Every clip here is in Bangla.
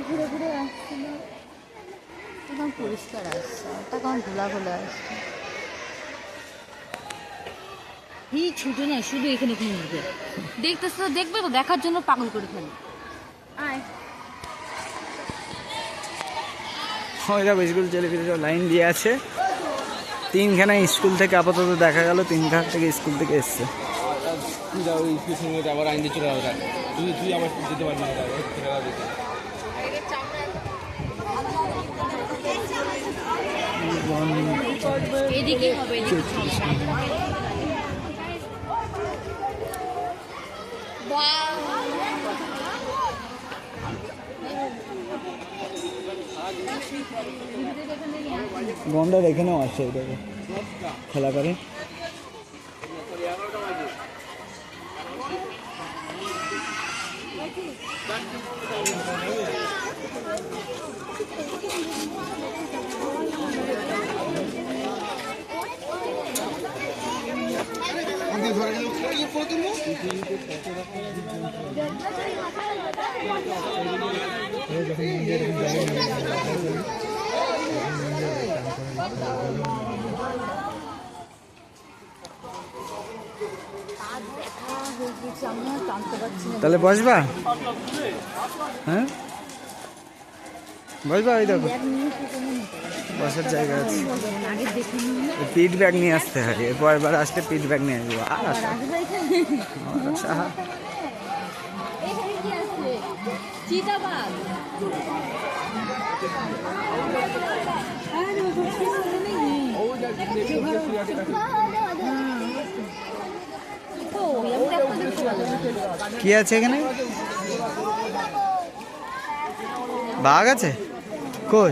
ঘুরে ঘুরে আসছিল, এখন পরিষ্কার আসছে, তখন ধুলা ধুলা আসছে। এই ছুটে না শুধু এখানে ঘুরবে, দেখতেছে তো দেখবে তো, দেখার জন্য পাগল করে ফেলে। আয় ওইরা স্কুল চলে ফিরে লাইন দিয়ে আছে। তিনখানা স্কুল থেকে আপাতত দেখা গেল, তিনখান থেকে স্কুল থেকে এসছে। আবার আইন দিয়ে চলে যাবে, তুই আবার যেতে পারবি না। এদিকে হবে, গন্ডার এখানেও আসে, এটাকে খেলা করে। তাহলে বসবা? হ্যাঁ বসবা? ওই দেখো বসার জায়গা আছে। পিট ব্যাগ নিয়ে আসতে হয়, এরপর এবার আসলে পিট ব্যাগ নিয়ে আসবো। আর কি আছে এখানে? বাঘ আছে কই?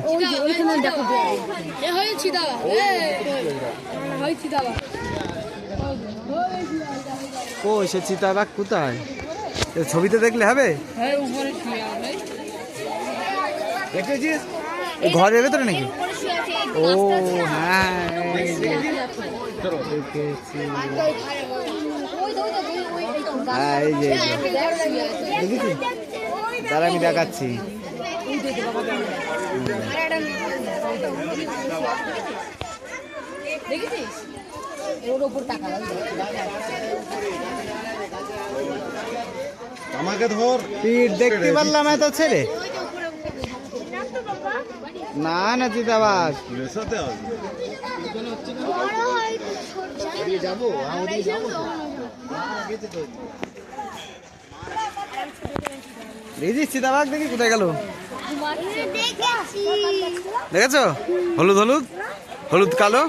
কই সে চিতাবাঘ কোথায়? ছবিতে দেখলে হবে? দেখেছিস ঘরের ভেতরে নাকি? ও হ্যাঁ দেখেছি। এই যে দেখেছি, তারা আমি দেখাচ্ছি। আমাকে ধর, পিঠ দেখতে পারলাম এত ছেড়ে। না না চিতাবাঘ যাবো, দেখেছিস চিতাবাঘ? দেখি কোথায় গেল? দেখেছো? হলুদ হলুদ হলুদ কালো,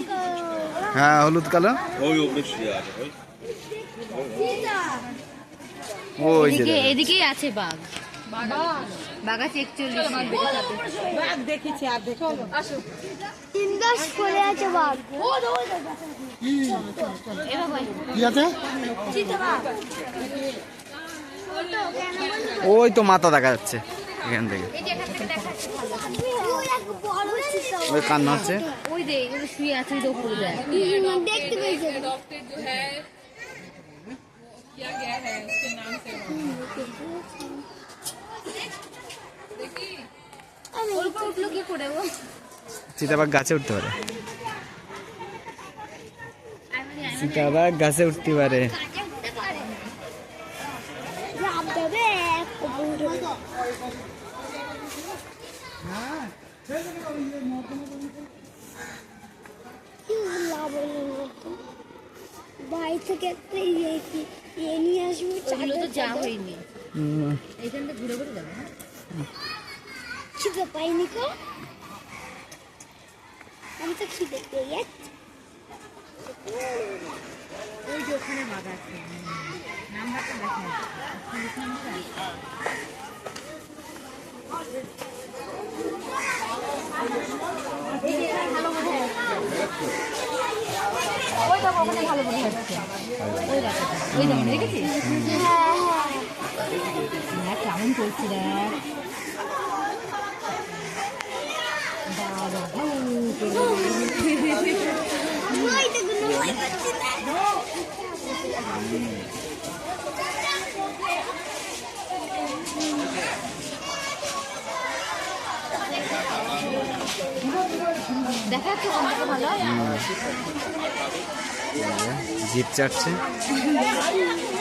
হ্যাঁ হলুদ কালো। ওই যে এদিকেই আছে বাঘ, বাঘ আছে 41 দেখেছি। আর দেখো ওই তো মাথা দেখা যাচ্ছে এখান থেকে, ওই কান্না হচ্ছে। ওই যে শুয়ে আছে দেখতে পেয়েছি। চিতাবাঘ গাছে উঠতে পারে, চিতাবাঘ গাছে উঠতে পারে। বাড়ি থেকে একটা ইয়ে নিয়ে আসবো, তো যা হয়নি এখানটা ঘুরে ঘুরে যাবে। খিদে পাইনি কো, আমি তো খিদে পেয়ে যাচ্ছি। ওই যে ওখানে বাঘ আছে, নাম্বারটা দেখেন। ওই দেখো ওখানে ভালো মনে হচ্ছে, ওই দেখো দেখেছিস? হ্যাঁ কেমন করছি দেখ, দেখা যাচ্ছে কোন থেকে ভালো জিপ চাটছে